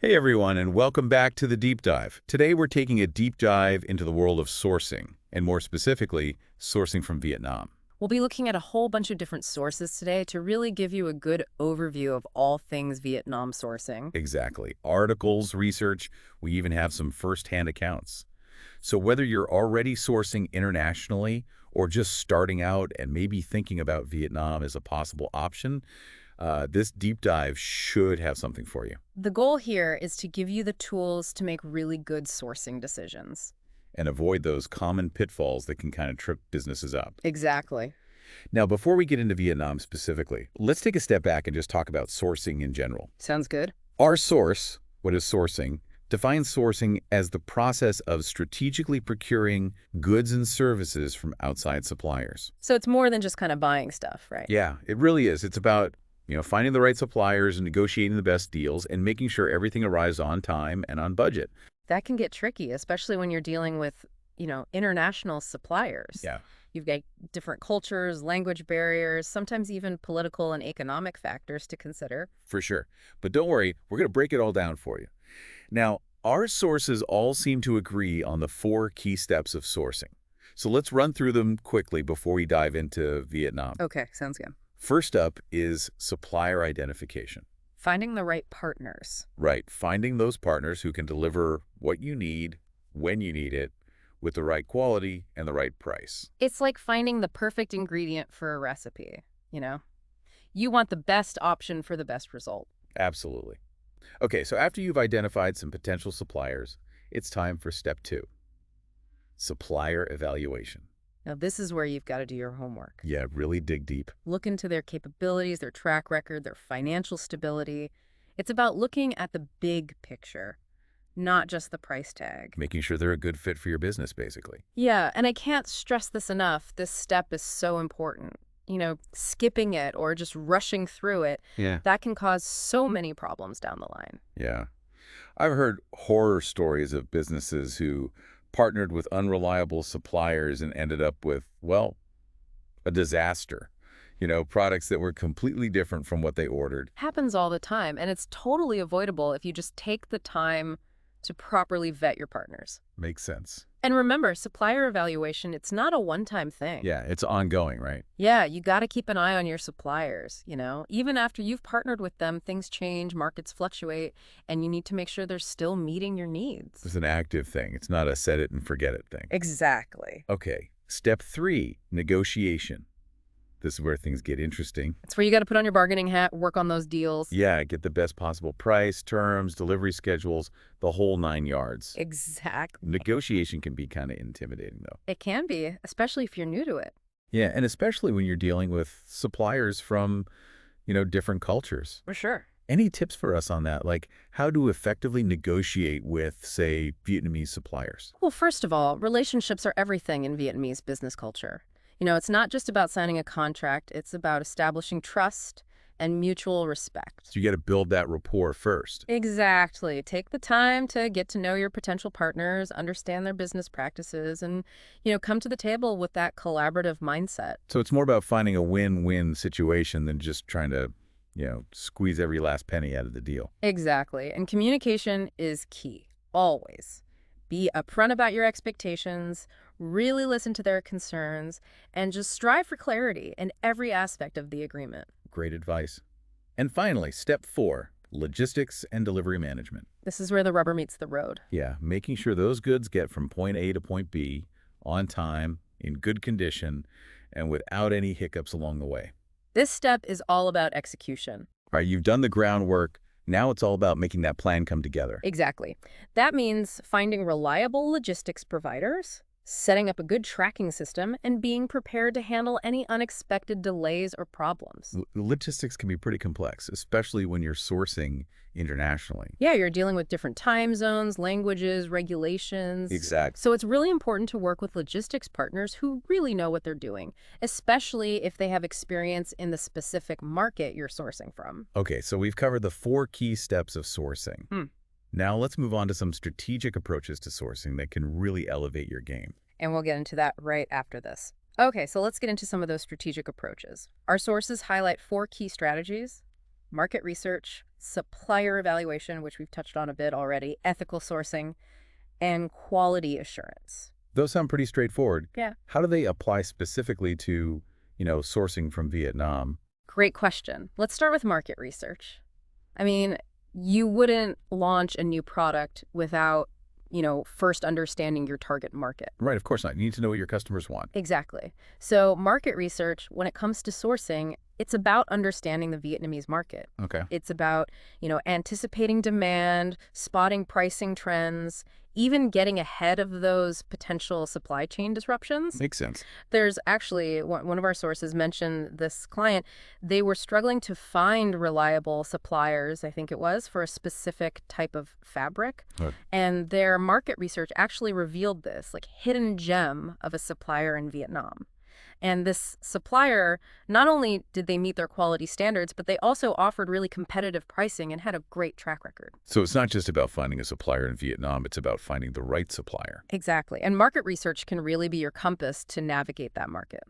Hey everyone, and welcome back to the Deep Dive. Today we're taking a deep dive into the world of sourcing, and more specifically, sourcing from Vietnam. We'll be looking at a whole bunch of different sources today to really give you a good overview of all things Vietnam sourcing. Exactly. Articles, research, we even have some first-hand accounts. So whether you're already sourcing internationally or just starting out and maybe thinking about Vietnam as a possible option, this deep dive should have something for you. The goal here is to give you the tools to make really good sourcing decisions. And avoid those common pitfalls that can kind of trip businesses up. Exactly. Now, before we get into Vietnam specifically, let's take a step back and just talk about sourcing in general. Sounds good. Our source, what is sourcing, defines sourcing as the process of strategically procuring goods and services from outside suppliers. So it's more than just kind of buying stuff, right? Yeah, it really is. It's about, finding the right suppliers and negotiating the best deals and making sure everything arrives on time and on budget. That can get tricky, especially when you're dealing with, international suppliers. Yeah, You've got different cultures, language barriers, sometimes even political and economic factors to consider. for sure. But don't worry, we're going to break it all down for you. Now, our sources all seem to agree on the 4 key steps of sourcing. So let's run through them quickly before we dive into Vietnam. Okay, sounds good. First up is supplier identification. Finding the right partners. Right, finding those partners who can deliver what you need, when you need it, with the right quality and the right price. It's like finding the perfect ingredient for a recipe, you know? You want the best option for the best result. Absolutely. Okay, so after you've identified some potential suppliers, it's time for step 2, supplier evaluation. Now, this is where you've got to do your homework. Yeah, really dig deep. Look into their capabilities, their track record, their financial stability. It's about looking at the big picture, not just the price tag. Making sure they're a good fit for your business, basically. Yeah, and I can't stress this enough. This step is so important. Skipping it or just rushing through it, Yeah. that can cause so many problems down the line. Yeah. I've heard horror stories of businesses who partnered with unreliable suppliers and ended up with, well, a disaster. Products that were completely different from what they ordered. Happens all the time, and it's totally avoidable if you just take the time to properly vet your partners. Makes sense. And remember, supplier evaluation, it's not a one-time thing. Yeah, it's ongoing, right? Yeah, you got to keep an eye on your suppliers, Even after you've partnered with them, things change, markets fluctuate, and you need to make sure they're still meeting your needs. It's an active thing. It's not a set it and forget it thing. Exactly. Okay, step 3, negotiation. This is where things get interesting. It's where you got to put on your bargaining hat, work on those deals. Yeah, get the best possible price, terms, delivery schedules, the whole 9 yards. Exactly. Negotiation can be kind of intimidating, though. It can be, especially if you're new to it. Yeah, and especially when you're dealing with suppliers from, different cultures. For sure. Any tips for us on that? Like how to effectively negotiate with, say, Vietnamese suppliers? Well, first of all, relationships are everything in Vietnamese business culture. It's not just about signing a contract, it's about establishing trust and mutual respect. So you got to build that rapport first. Exactly. Take the time to get to know your potential partners, understand their business practices, and, come to the table with that collaborative mindset. So it's more about finding a win-win situation than just trying to, squeeze every last penny out of the deal. Exactly. And communication is key, always. Be upfront about your expectations, really listen to their concerns, and just strive for clarity in every aspect of the agreement. Great advice. And finally, step 4, logistics and delivery management. This is where the rubber meets the road. Yeah, making sure those goods get from point A to point B on time, in good condition, and without any hiccups along the way. This step is all about execution. All right, you've done the groundwork. Now it's all about making that plan come together. Exactly. That means finding reliable logistics providers, setting up a good tracking system, and being prepared to handle any unexpected delays or problems. Logistics can be pretty complex, especially when you're sourcing internationally. Yeah, you're dealing with different time zones, languages, regulations. Exactly. So it's really important to work with logistics partners who really know what they're doing, especially if they have experience in the specific market you're sourcing from. Okay, so we've covered the 4 key steps of sourcing. Now let's move on to some strategic approaches to sourcing that can really elevate your game. And we'll get into that right after this. Okay, so let's get into some of those strategic approaches. Our sources highlight 4 key strategies. market research, supplier evaluation, which we've touched on a bit already, ethical sourcing, and quality assurance. Those sound pretty straightforward. Yeah. How do they apply specifically to, sourcing from Vietnam? Great question. Let's start with market research. I mean, you wouldn't launch a new product without, first understanding your target market. Right, of course not. You need to know what your customers want. Exactly. So market research, when it comes to sourcing, it's about understanding the Vietnamese market. Okay. It's about, anticipating demand, spotting pricing trends, even getting ahead of those potential supply chain disruptions. Makes sense. There's actually one of our sources mentioned this client. They were struggling to find reliable suppliers, I think it was, for a specific type of fabric. Right. And their market research actually revealed this, like hidden gem of a supplier in Vietnam. And this supplier, not only did they meet their quality standards, but they also offered really competitive pricing and had a great track record. So it's not just about finding a supplier in Vietnam, it's about finding the right supplier. Exactly. And market research can really be your compass to navigate that market.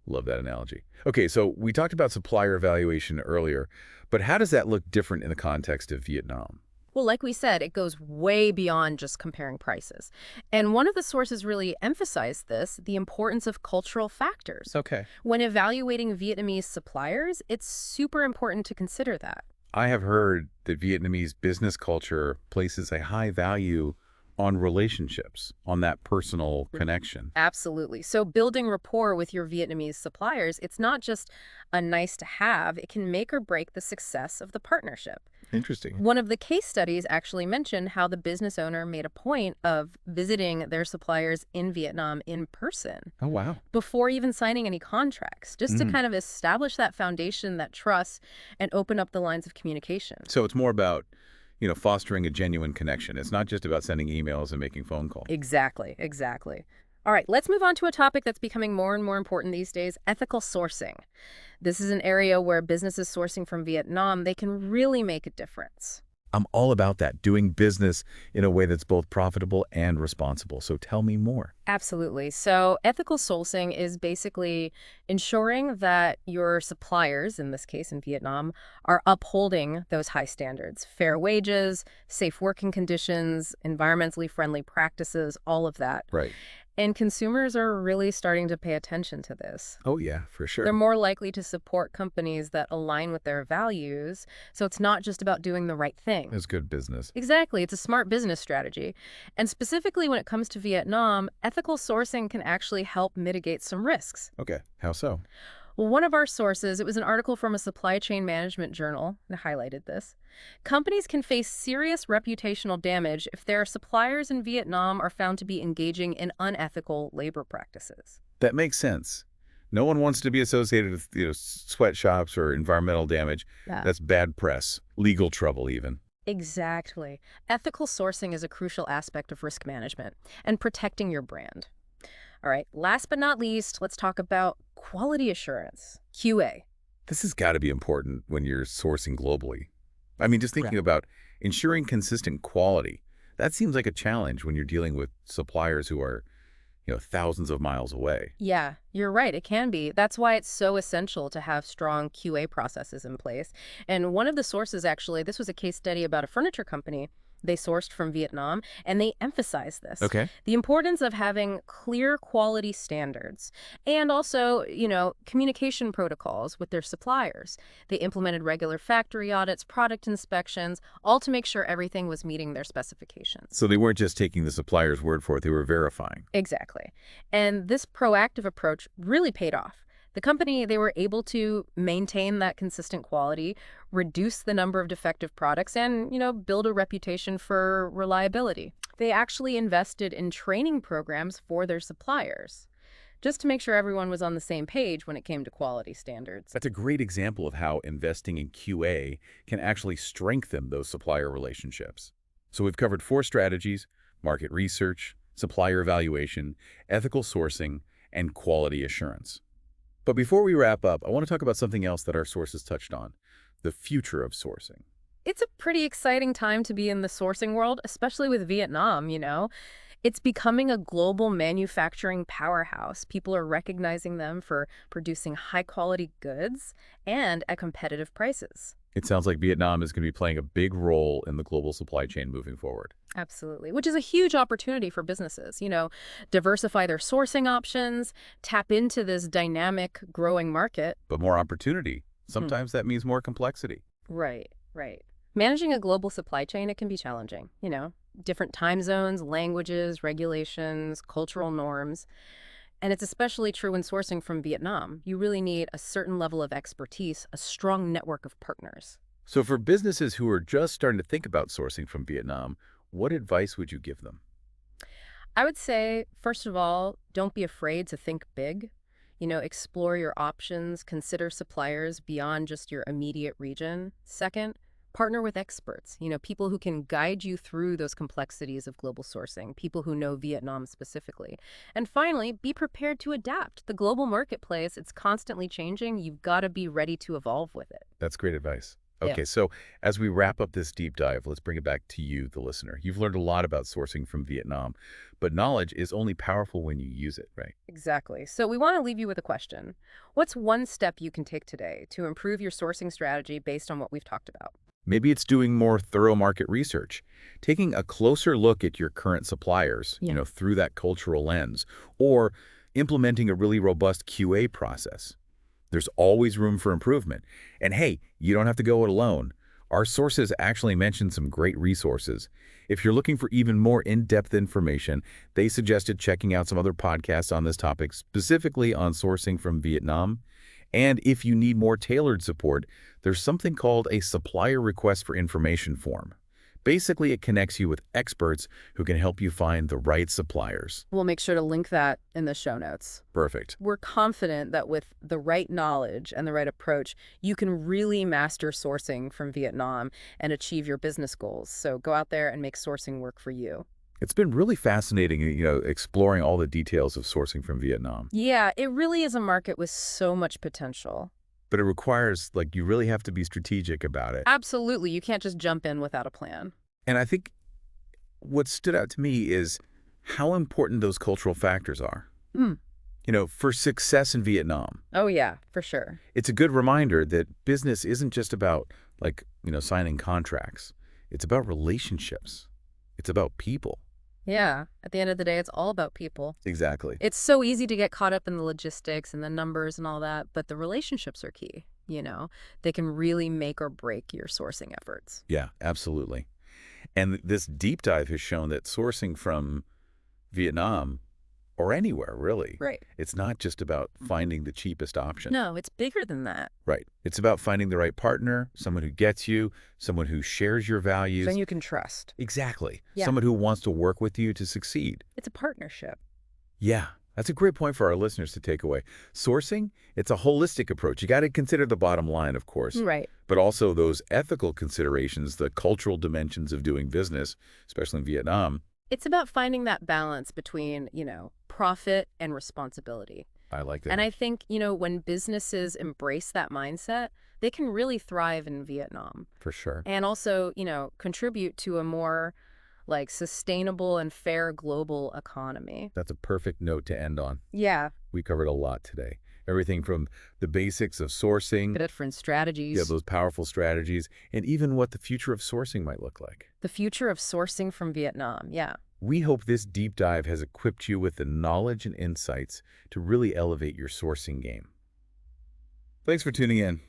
Love that analogy. Okay, so we talked about supplier evaluation earlier, but how does that look different in the context of Vietnam? Well, like we said, it goes way beyond just comparing prices. And one of the sources really emphasized this, the importance of cultural factors. Okay. When evaluating Vietnamese suppliers, it's super important to consider that. I have heard that Vietnamese business culture places a high value on relationships, on that personal connection. Absolutely. So building rapport with your Vietnamese suppliers, it's not just a nice to have, it can make or break the success of the partnership. Interesting. One of the case studies actually mentioned how the business owner made a point of visiting their suppliers in Vietnam in person Oh, wow. before even signing any contracts, just to kind of establish that foundation, that trust, and open up the lines of communication. So it's more about, fostering a genuine connection. It's not just about sending emails and making phone calls. Exactly, exactly. All right, let's move on to a topic that's becoming more and more important these days, ethical sourcing. This is an area where businesses sourcing from Vietnam, they can really make a difference. I'm all about that, doing business in a way that's both profitable and responsible. So tell me more. Absolutely. So ethical sourcing is basically ensuring that your suppliers, in this case in Vietnam, are upholding those high standards, fair wages, safe working conditions, environmentally friendly practices, all of that. Right. And consumers are really starting to pay attention to this. Oh, yeah, for sure. They're more likely to support companies that align with their values, so it's not just about doing the right thing. It's good business. Exactly. It's a smart business strategy. And specifically when it comes to Vietnam, ethical sourcing can actually help mitigate some risks. Okay. How so? Well, one of our sources, it was an article from a supply chain management journal that highlighted this. Companies can face serious reputational damage if their suppliers in Vietnam are found to be engaging in unethical labor practices. That makes sense. No one wants to be associated with, sweatshops or environmental damage. Yeah. That's bad press, legal trouble even. Exactly. Ethical sourcing is a crucial aspect of risk management and protecting your brand. All right, last but not least, let's talk about quality assurance, QA. This has got to be important when you're sourcing globally. I mean, just thinking about ensuring consistent quality, that seems like a challenge when you're dealing with suppliers who are, thousands of miles away. Yeah, you're right. It can be. That's why it's so essential to have strong QA processes in place. And one of the sources, actually, this was a case study about a furniture company. They sourced from Vietnam, and they emphasized this. Okay. The importance of having clear quality standards and also, communication protocols with their suppliers. They implemented regular factory audits, product inspections, all to make sure everything was meeting their specifications. So they weren't just taking the supplier's word for it, they were verifying. Exactly. And this proactive approach really paid off. The company, they were able to maintain that consistent quality, reduce the number of defective products, and, build a reputation for reliability. They actually invested in training programs for their suppliers, just to make sure everyone was on the same page when it came to quality standards. That's a great example of how investing in QA can actually strengthen those supplier relationships. So we've covered 4 strategies: market research, supplier evaluation, ethical sourcing, and quality assurance. But before we wrap up, I want to talk about something else that our sources touched on: the future of sourcing. It's a pretty exciting time to be in the sourcing world, especially with Vietnam, It's becoming a global manufacturing powerhouse. People are recognizing them for producing high-quality goods and at competitive prices. It sounds like Vietnam is going to be playing a big role in the global supply chain moving forward. Absolutely, which is a huge opportunity for businesses, diversify their sourcing options, tap into this dynamic, growing market. But more opportunity. Hmm. Sometimes that means more complexity. Right, right. Managing a global supply chain, it can be challenging, different time zones, languages, regulations, cultural norms. And it's especially true when sourcing from Vietnam. You really need a certain level of expertise, a strong network of partners. So for businesses who are just starting to think about sourcing from Vietnam, what advice would you give them? I would say, first of all, don't be afraid to think big. Explore your options, consider suppliers beyond just your immediate region. Second, partner with experts, people who can guide you through those complexities of global sourcing, people who know Vietnam specifically. And finally, be prepared to adapt. The global marketplace, it's constantly changing. You've got to be ready to evolve with it. That's great advice. Yeah. Okay, so as we wrap up this deep dive, let's bring it back to you, the listener. You've learned a lot about sourcing from Vietnam, but knowledge is only powerful when you use it, right? Exactly. So we want to leave you with a question. What's one step you can take today to improve your sourcing strategy based on what we've talked about? Maybe it's doing more thorough market research, taking a closer look at your current suppliers, Yeah. through that cultural lens, or implementing a really robust QA process. There's always room for improvement. And hey, you don't have to go it alone. Our sources actually mention some great resources. If you're looking for even more in-depth information, they suggested checking out some other podcasts on this topic, specifically on sourcing from Vietnam. And if you need more tailored support, there's something called a supplier request for information form. Basically, it connects you with experts who can help you find the right suppliers. We'll make sure to link that in the show notes. Perfect. We're confident that with the right knowledge and the right approach, you can really master sourcing from Vietnam and achieve your business goals. So go out there and make sourcing work for you. It's been really fascinating, exploring all the details of sourcing from Vietnam. Yeah, it really is a market with so much potential. But it requires, you really have to be strategic about it. Absolutely. You can't just jump in without a plan. And I think what stood out to me is how important those cultural factors are. Mm. For success in Vietnam. Oh, yeah, for sure. It's a good reminder that business isn't just about, signing contracts. It's about relationships. It's about people. Yeah. At the end of the day, it's all about people. Exactly. It's so easy to get caught up in the logistics and the numbers and all that, but the relationships are key. They can really make or break your sourcing efforts. Yeah, absolutely. And this deep dive has shown that sourcing from Vietnam, or anywhere really, Right. it's not just about finding the cheapest option. No, it's bigger than that. Right. It's about finding the right partner, someone who gets you, someone who shares your values. Someone you can trust. Exactly. Yeah. Someone who wants to work with you to succeed. It's a partnership. Yeah, that's a great point for our listeners to take away. Sourcing, it's a holistic approach. You got to consider the bottom line, of course, Right. but also those ethical considerations, the cultural dimensions of doing business, especially in Vietnam. It's about finding that balance between, profit and responsibility. I like that. And I think, when businesses embrace that mindset, they can really thrive in Vietnam For sure. and also, contribute to a more sustainable and fair global economy. That's a perfect note to end on. Yeah. We covered a lot today. Everything from the basics of sourcing, Different strategies. those powerful strategies, and even what the future of sourcing might look like. The future of sourcing from Vietnam. Yeah. We hope this deep dive has equipped you with the knowledge and insights to really elevate your sourcing game. Thanks for tuning in.